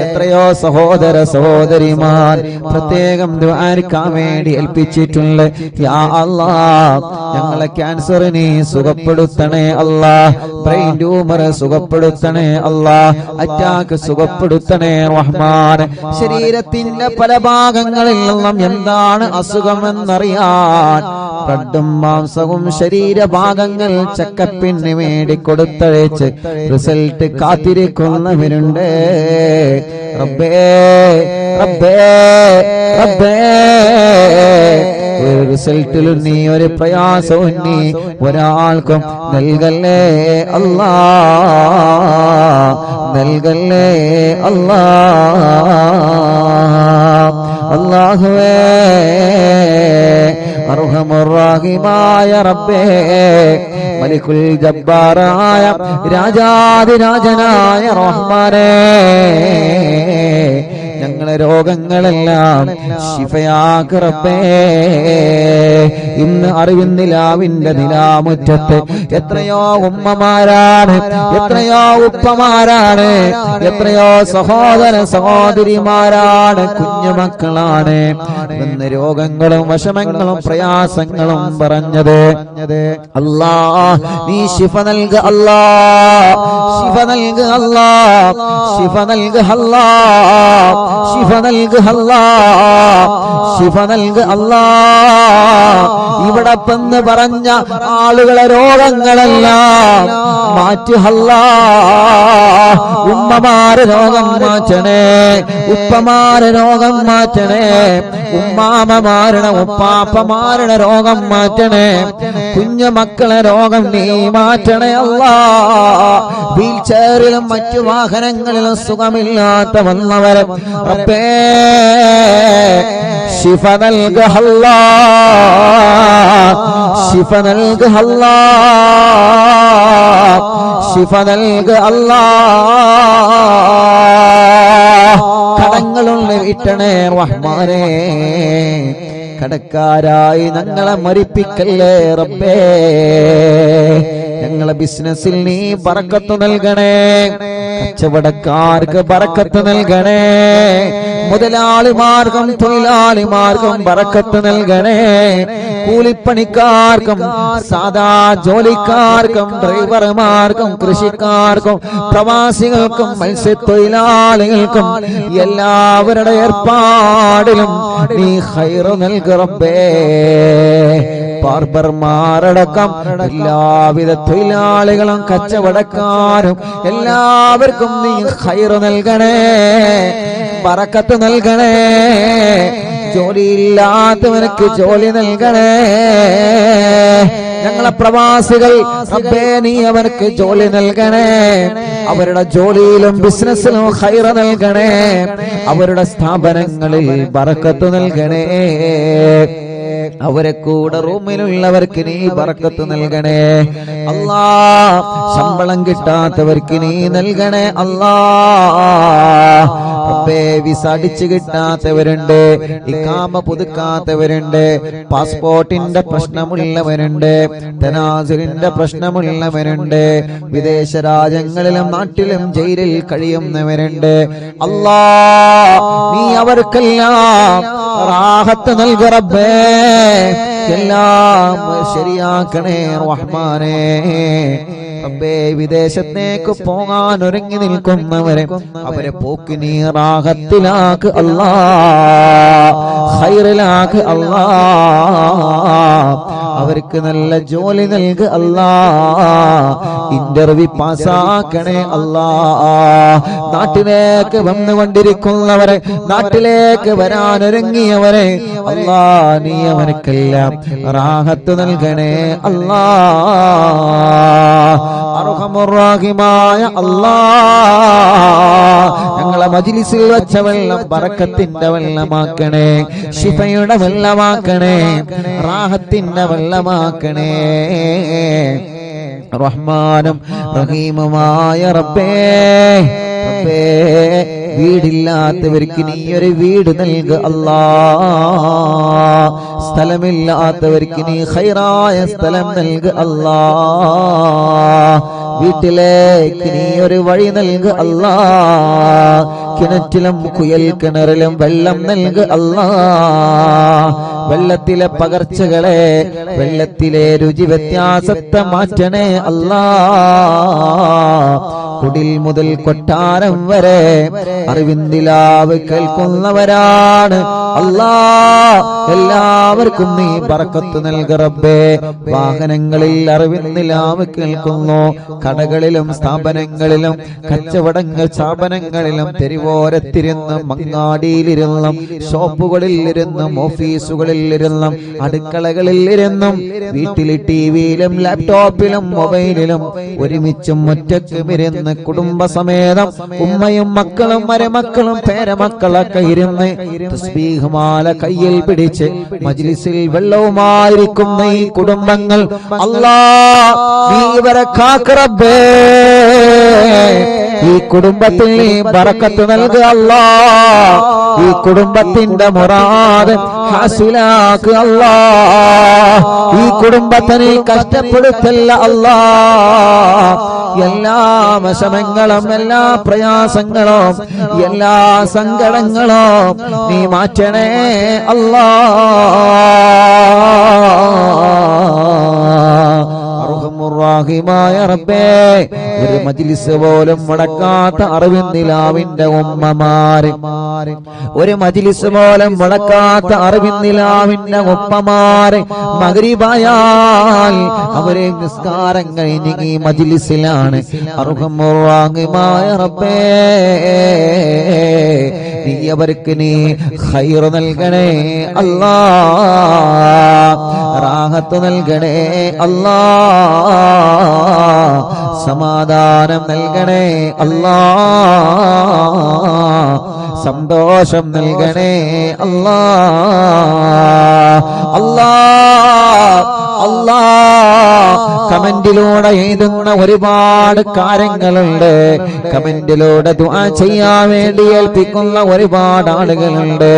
എത്രയോ സഹോദര സഹോദരിമാർ പ്രത്യേകം ദുആക്കാൻ വേണ്ടി ഏൽപ്പിച്ചിട്ടുണ്ട്. യാ അല്ലാഹ്, ഞങ്ങളെ ക്യാൻസർ നീ സുഖപ്പെടുത്തണേ അല്ലാ. ബ്രെയിൻ ട്യൂമർ സുഖപ്പെടുത്തണേ അല്ലാ. അറ്റാക്ക് സുഖപ്പെടുത്തണേ റഹ്മാൻ. ശരീരത്തിന്റെ പല ഭാഗങ്ങളിൽ നിന്നും എന്താണ് അസുഖമെന്നറിയാൻ ബ്ലഡും മാംസവും ശരീരഭാഗങ്ങൾ ചെക്കപ്പിന് വേണ്ടി കൊടുത്തയച്ച് റിസൾട്ട് കാത്തിരിക്കുന്നവരുണ്ട്. റബ്ബേ റബ്ബേ റബ്ബേ, ഒരു റിസൾട്ടിലും നീ ഒരു പ്രയാസവും നീ ഒരാൾക്കും നൽകല്ലേ അല്ലാ, നൽകല്ലേ അല്ലാ. അല്ലാഹുവേ, അർഹമുർ-റഹീമായ റബ്ബേ, മലിക്കുൽ ജബ്ബാറായ രാജാധിരാജനായ റഹ്മാനേ, ഞങ്ങളെ രോഗങ്ങളെല്ലാം ശിഫയാക്ക് റബ്ബേ. ഇന്ന് അറിവിന്നിലാവിന്റെ നിലാമുറ്റത്ത് എത്രയോ ഉമ്മമാരാണ്, എത്രയോ ഉപ്പമാരാണ്, എത്രയോ സഹോദര സഹോദരിമാരാണ്, കുഞ്ഞുമക്കളാണ് ഇന്ന് രോഗങ്ങളും വിഷമങ്ങളും പ്രയാസങ്ങളും പറഞ്ഞത്. അല്ലാ, നീ ശിഫ നൽക അല്ലാ, ശിഫ നൽക അല്ലാ, ശിഫ നൽക അല്ലാ, ശിഫ നൽക അല്ലാ, ശിഫ നൽക അല്ലാ. ഇവിടെ പെന്ന് പറഞ്ഞ ആളുകളെ രോഗങ്ങളെല്ലാം മാറ്റി അല്ലാ. ഉമ്മമാരെ രോഗം മാറ്റണേ, ഉപ്പമാരെ രോഗം മാറ്റണേ, ഉമ്മാമമാരുടെ ഉപ്പാപ്പമാരുടെ രോഗം മാറ്റണേ, കുഞ്ഞു മക്കളെ രോഗം നീ മാറ്റണേ അല്ലാ. വീൽ ചെയറിലും മറ്റു വാഹനങ്ങളിലും സുഖമില്ലാത്ത വന്നവരെ റബ്ബേ ശിഫ നൽക അല്ലാ, ശിഫ നൽക അല്ലാ, ശിഫ നൽക അല്ലാ. കടങ്ങളുള്ള വിട്ടണേ റഹ്മാനേ, കടക്കാരായി ഞങ്ങളെ മരിപ്പിക്കല്ലേ റബ്ബേ. ഞങ്ങളെ ബിസിനസ്സിൽ നീ ബറക്കത്ത് നൽകണേ, കച്ചവടക്കാർക്ക് ബറക്കത്ത് നൽകണേ, മുതലാളിമാർക്കും തൊഴിലാളിമാർക്കും ബറക്കത്ത് നൽകണേ, കൂലിപ്പണിക്കാർക്കും സാധാ ജോലിക്കാർക്കും ഡ്രൈവർമാർക്കും കൃഷിക്കാർക്കും പ്രവാസികൾക്കും മത്സ്യത്തൊഴിലാളികൾക്കും എല്ലാവരുടെ ഏർപ്പാടിലും നീ ഖൈർ നൽക റബ്ബേ. ബാർബർമാരടക്കം എല്ലാവിധ തൊഴിലാളികളും കച്ചവടക്കാരും എല്ലാവർക്കും നീ ഖൈർ നൽകണേ, ബറക്കത്ത് നൽകണേ. ജോലിയില്ലാത്തവനക്ക് ജോലി നൽകണേ. ഞങ്ങളെ പ്രവാസികൾ റബ്ബേ നീ അവർക്ക് ജോലി നൽകണേ, അവരുടെ ജോലിയിലും ബിസിനസ്സിലും ഖൈർ നൽകണേ, അവരുടെ സ്ഥാപനങ്ങളിൽ ബറക്കത്ത് നൽകണേ. അവരെ കൂടെ റൂമിലുള്ളവർക്ക് നീ ബറക്കത്ത് നൽകണേ അല്ലാ. ശമ്പളം കിട്ടാത്തവർക്ക് നീ നൽകണേ അല്ലാ. റബ്ബേ, വിസ അടിച്ചു കിട്ടാത്തവരുണ്ട്, ഇഖാമ പുതുക്കാത്തവരുണ്ട്, പാസ്പോർട്ടിന്റെ പ്രശ്നമുള്ളവരുണ്ട്, തനാസുലിന്റെ പ്രശ്നമുള്ളവരുണ്ട്, വിദേശ രാജ്യങ്ങളിലും നാട്ടിലും ജയിലിൽ കഴിയുന്നവരുണ്ട്. അല്ലാ, നീ അവർക്കെല്ലാം റാഹത്ത് നൽക റബ്ബേ. എല്ലാം ശരിയാക്കണേ റഹ്മാനേ. റബ്ബേ, വിദേശത്തേക്ക് പോകാൻ ഒരുങ്ങി നിൽക്കുന്നവരെ അവരെ പോക്ക് നീ റാഹത്തിലാക്ക് അല്ലാ, ഖൈറിലാക്ക് അല്ലാ. അവർക്ക് നല്ല ജോലി നൽക അല്ലാ, ഇന്റർവ്യൂ പാസ്സാക്കണേ അല്ലാ. നാട്ടിലേക്ക് വന്നുകൊണ്ടിരിക്കുന്നവരെ, നാട്ടിലേക്ക് വരാനൊരുങ്ങിയവരെ അല്ലാ, നീ അവനക്കെല്ലാം റാഹത്ത് നൽകണേ അല്ലാ. അർഹമുർ റഹീമായ അല്ലാ, ഞങ്ങളെ മജ്ലിസിൽ വെച്ച വെള്ളം ബറക്കത്തിന്റെ വെള്ളമാക്കണേ, ശിഫയുടെ വെള്ളമാക്കണേ, റാഹത്തിന്റെ വെള്ളമാക്കണേ. റഹ്മാനും റഹീമുമായ റബ്ബേ, റബ്ബേ വീടില്ലാത്തവർക്ക് നീ ഒരു വീട് നൽക അല്ലാ. സ്ഥലമില്ലാത്തവർക്ക് നീ ഖൈറായ സ്ഥലം നൽക അല്ലാ. വീട്ടിലേക്ക് നീ ഒരു വഴി നൽക അല്ലാ. കിണറ്റിലും കുയൽ കിണറിലും വെള്ളം നൽക അല്ലാ. വെള്ളത്തിലെ പകർച്ചകളെ, വെള്ളത്തിലെ രുചി വ്യത്യാസത്തെ മാറ്റണേ അല്ലാ. കുടിൽ മുതൽ കൊട്ടാരം വരെ അറിവിന്ദിലാവ് കേൾക്കുന്നവരാണ് അല്ലാ. എല്ലാവർക്കും നീ ബറക്കത്ത് നൽക റബ്ബേ. വാഹനങ്ങളിൽ അറിവിന്ദിലാവ് കേൾക്കുന്നു, കടകളിലും സ്ഥാപനങ്ങളിലും കച്ചവടങ്ങൾ സ്ഥാപനങ്ങളിലും തെരുവോരത്തിരുന്നും മങ്ങാടിയിലിരുന്നും ഷോപ്പുകളിൽ ഇരുന്നും ഓഫീസുകളിൽ ഇരുന്നും അടുക്കളകളിൽ ഇരുന്നും വീട്ടിൽ ടിവിയിലും ലാപ്ടോപ്പിലും മൊബൈലിലും ഒരുമിച്ചും ഒറ്റയ്ക്കും ഇരുന്ന് കുടുംബസമേതം ഉമ്മയും മക്കളും മരുമക്കളും പേരമക്കളൊക്കെ ഇരുന്ന് തസ്ബീഹ് മാല കയ്യിൽ പിടിച്ച് മജ്ലിസിൽ വെള്ളവുമായിരിക്കുന്ന ഈ കുടുംബങ്ങൾ അല്ലാ, നീ ഇവരെ കാക്ക് റബ്ബേ. ഈ കുടുംബത്തിൽ നീ ബറക്കത്ത് നൽകുക അല്ലാ. ഈ കുടുംബത്തിന്റെ മുറാദ് ഹാസിലാക്കുക അല്ലാ. ഈ കുടുംബത്തെ നീ കഷ്ടപ്പെടുത്തല്ല അല്ലാ. എല്ലാ വിഷമങ്ങളും എല്ലാ പ്രയാസങ്ങളും എല്ലാ സങ്കടങ്ങളും നീ മാറ്റണേ അല്ലാ. റഹീമായ റബ്ബേ, ഒരു മജ്ലിസ് പോലും മുടക്കാത്ത അറിവിന്ദിലാവിന്റെ ഉമ്മമാര്, ഒരു മജ്ലിസ് പോലും മുടക്കാത്ത അറിവിന്ദിലാവിന്റെ ഉപ്പമാര് മഗ്രിബായാൽ അവരെ നിസ്കാരം കഴിഞ്ഞ് ഈ മജ്ലിസിലാണ്. റഹീമായ റബ്ബേ, നീ അവർക്ക് നീ ഖൈർ നൽകണേ അല്ലാ. റാഹത്ത് നൽകണേ അല്ലാ. സമാധാനം നൽകണേ അല്ലാ. സന്തോഷം നൽകണേ അല്ലാ. അല്ലാ അല്ലാ, കമന്റിലൂടെ എഴുതുന്ന ഒരുപാട് കാര്യങ്ങളുണ്ട്. കമന്റിലൂടെ ദുആ ചെയ്യാൻ വേണ്ടി ഏൽപ്പിക്കുന്ന ഒരുപാട് ആളുകളുണ്ട്.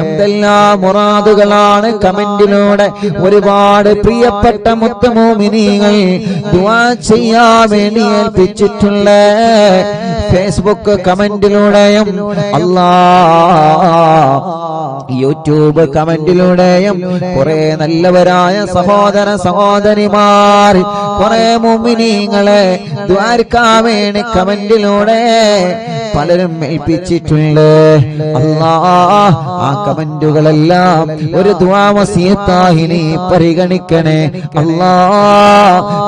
എന്തെല്ലാം മുറാദുകളാണ് കമന്റിലൂടെ ഒരുപാട് പ്രിയപ്പെട്ട മുത്തുമോമിനീങ്ങൾ ദുആ ചെയ്യാൻ വേണ്ടി ഏൽപ്പിച്ചിട്ടുള്ള. ഫേസ്ബുക്ക് കമന്റിലൂടെയും അല്ലാ, യൂട്യൂബ് കമന്റിലൂടെയും കുറെ നല്ലവരായ സഹോദര സഹോദരിമാർ, കുറെ മുഅ്മിനീങ്ങളെ ദുആർക്കാൻ വേണ്ടി കമന്റിലൂടെ പലരും ഏൽപ്പിച്ചിട്ടുണ്ട്. അല്ലാ, ആ കമന്റുകളെല്ലാം ഒരു ദുആ വസിയത്തായി നീ പരിഗണിക്കണേ അല്ലാ.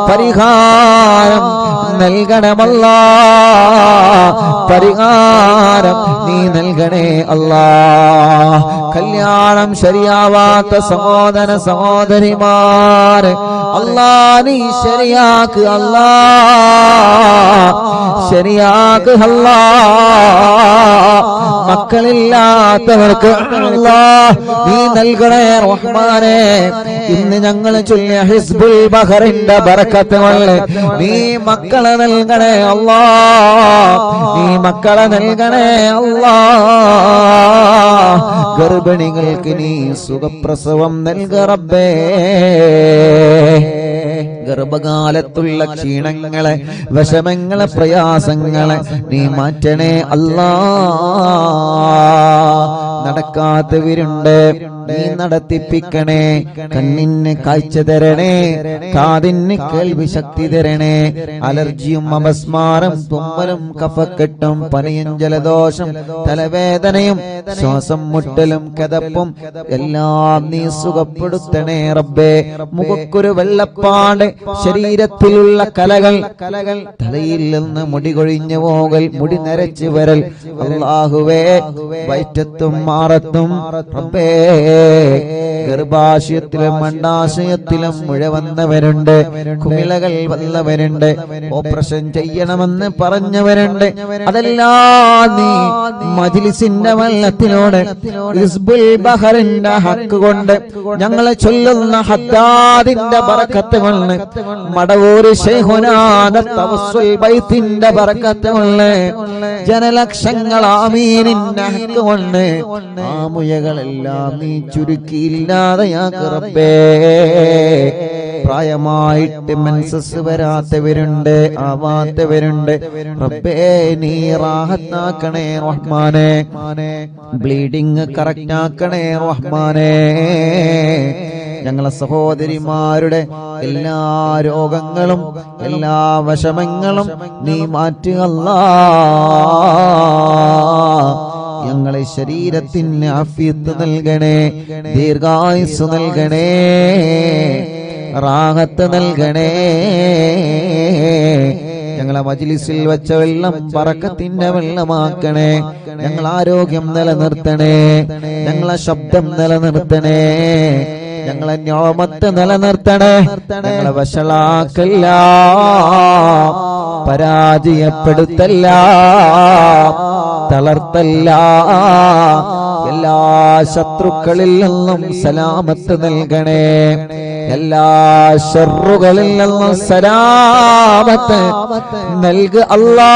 പരിഹാരം നൽകണമല്ലാ. പരിഹാരം നീ നൽകണേ അല്ലാ. കല്യാണം ശരിയാവാത്ത സഹോദര സഹോദരിമാര് അല്ലാ, നീ ശരിയാക്ക് അല്ലാ. ശരിയാക്ക് അല്ലാ. മക്കളില്ലാത്തവർക്ക് അല്ലാ നീ നൽകണേ റഹ്മാനേ. ഇന്ന് ഞങ്ങൾ ചൊല്ലിയ ഹിസ്ബുൽ ബഹറിന്റെ ബറക്കത്ത് കൊണ്ട് നീ മക്കളെ നൽകണേ അല്ലാ. നീ മക്കളെ നൽകണേ അല്ലാ. ഗർഭിണികൾക്ക് നീ സുഖപ്രസവം നൽക റബ്ബേ. ഗർഭകാലത്തുള്ള ക്ഷീണങ്ങളെ, വിഷമങ്ങളെ, പ്രയാസങ്ങളെ നീ മാറ്റണേ അല്ലാ. നടക്കാത്തവരുണ്ട്, നീ നടത്തിപ്പിക്കണേ. കണ്ണിന് കാഴ്ച തരണേ, കാതിന് കേൾവി ശക്തി തരണേ. അലർജിയും അപസ്മാരം, തുമ്മലും കഫക്കെട്ടും പനിയും ജലദോഷം തലവേദനയും ശ്വാസം മുട്ടലും കിതപ്പും എല്ലാം നീ സുഖപ്പെടുത്തണേ റബ്ബേ. മുഖക്കൊരു വെള്ളപ്പാട്, ശരീരത്തിലുള്ള കലകൾ, തലയിൽ നിന്ന് മുടി കൊഴിഞ്ഞു പോകൽ, മുടി നരച്ചു വരൽ, അല്ലാഹുവേ വയറ്റത്തും മാറത്തും റബ്ബേ ഗർഭാശയത്തിലും അണ്ഡാശയത്തിലും മുഴ വന്നവരുണ്ട്, കുമിളകൾ വന്നവരുണ്ട്, ഓപ്പറേഷൻ ചെയ്യണമെന്ന് പറഞ്ഞവരുണ്ട്. അതെല്ലാം നീ മജ്ലിസിന്റെ വെള്ളത്തിലൂടെ ഹിസ്ബുൽ ബഹറിന്റെ ഹക്ക് കൊണ്ട് ഞങ്ങളെ ചൊല്ലുന്ന ഹദ്ദാദിന്റെ ബറക്കത്ത് കൊണ്ട് മടവൂർ ശൈഖുനാദ തവസ്സുൽ ബൈത്തിന്റെ ബറക്കത്ത് കൊണ്ട് ജനലക്ഷങ്ങൾ ആമീനിന്റെ ഹക്ക് കൊണ്ട് ആ മുയകളെല്ലാം നീ ചുരുക്കിയില്ലാതെയാക്ക് റബ്ബേ. പ്രായമായിട്ട് മെൻസസ് വരാത്തവരുണ്ട്, ആവാത്തവരുണ്ട് റബ്ബേ, നീ റാഹത്താക്കണേ റഹ്മാനെ. ബ്ലീഡിങ് കറക്റ്റ് ആക്കണേ റഹ്മാനെ. ഞങ്ങളെ സഹോദരിമാരുടെ എല്ലാ രോഗങ്ങളും എല്ലാ വിഷമങ്ങളും നീ മാറ്റുക അല്ലാഹ്. ഞങ്ങളെ ശരീരത്തിന് ആഫിയത്ത് നൽകണേ, ദീർഘായുസ് നൽകണേ, റാഹത്ത് നൽകണേ. ഞങ്ങളെ മജ്ലിസിൽ വെച്ച വെള്ളം ബറക്കത്തിന്റെ വെള്ളമാക്കണേ. ഞങ്ങൾ ആരോഗ്യം നിലനിർത്തണേ, ഞങ്ങളെ ശബ്ദം നിലനിർത്തണേ, ഞങ്ങളെ നിഅമത്ത് നിലനിർത്തണേ. ഞങ്ങളെ വഷളാക്കല്ല, പരാജയപ്പെടുത്തല്ല, തളർത്തല്ല. എല്ലാ ശത്രുക്കളിൽ നിന്നും സലാമത്ത് നൽകണേ, എല്ലാ ശർറുകളിൽ നിന്നും സലാമത്ത് നൽകുക അല്ലാഹ്.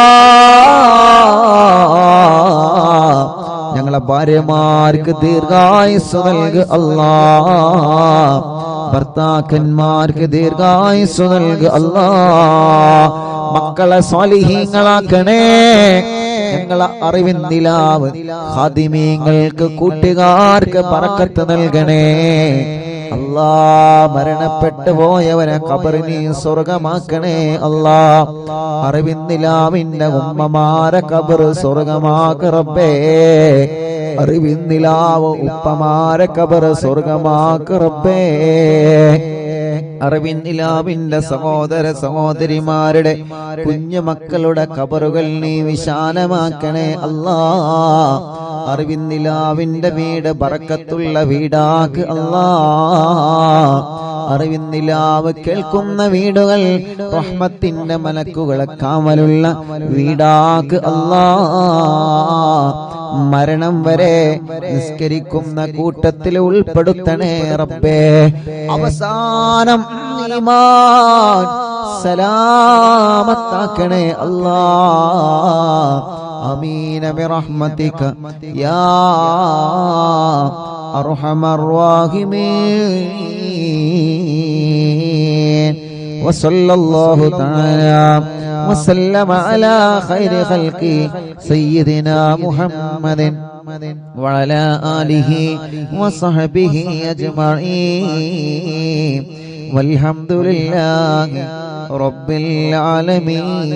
ഞങ്ങളെ ഭാര്യമാർക്ക് ദീർഘായുസ് നൽകുക അല്ലാഹ്. ഭർത്താക്കന്മാർക്ക് ദീർഘായുസ് നൽകുക അല്ലാഹ്. മക്കളെ സ്വാലിഹീങ്ങളാക്കണേ. ഞങ്ങളെ അറിവിൻ നിലാവ് ഖാദിമീങ്ങൾക്ക് കൂട്ടുകാർക്ക് ബറക്കത്ത് നൽകണേ അല്ലാ. മരണപ്പെട്ടു പോയവരെ ഖബറിനെ സ്വർഗമാക്കണേ അല്ലാ. അറിവിൻ നിലാവിന്റെ ഉമ്മമാരെ ഖബർ സ്വർഗമാക്ക് റബ്ബേ. അറിവിൻ നിലാവ് ഉപ്പമാരെ ഖബർ സ്വർഗമാക്ക് റബ്ബേ. അറിവിൻ നിലാവിന്റെ സഹോദര സഹോദരിമാരുടെ കുഞ്ഞു മക്കളുടെ ഖബറുകൾ നീ വിശാലമാക്കണേ അല്ലാ. അറിവിൻ നിലാവിന്റെ വീട് ബറക്കത്തുള്ള വീടാക്ക് അല്ലാ. അറിവിൻ നിലാവ് കേൾക്കുന്ന വീടുകൾ റഹ്മത്തിന്റെ മലക്കുകളെ കാവലുള്ള വീടാക്ക് അല്ലാ. മരണം വരെ നിസ്കരിക്കുന്ന കൂട്ടത്തിൽ ഉൾപ്പെടുത്തണേ റബ്ബേ. അവസാനം ഈമാൻ സലാമത്താക്കണേ അല്ലാ. ആമീൻ ബിറഹ്മതിക യാ അർഹമർ റഹീമീൻ. വസല്ലല്ലാഹു തആല وسلم على خير خلقه سيدنا محمد وعلى آله وصحبه أجمعين والحمد لله رب العالمين.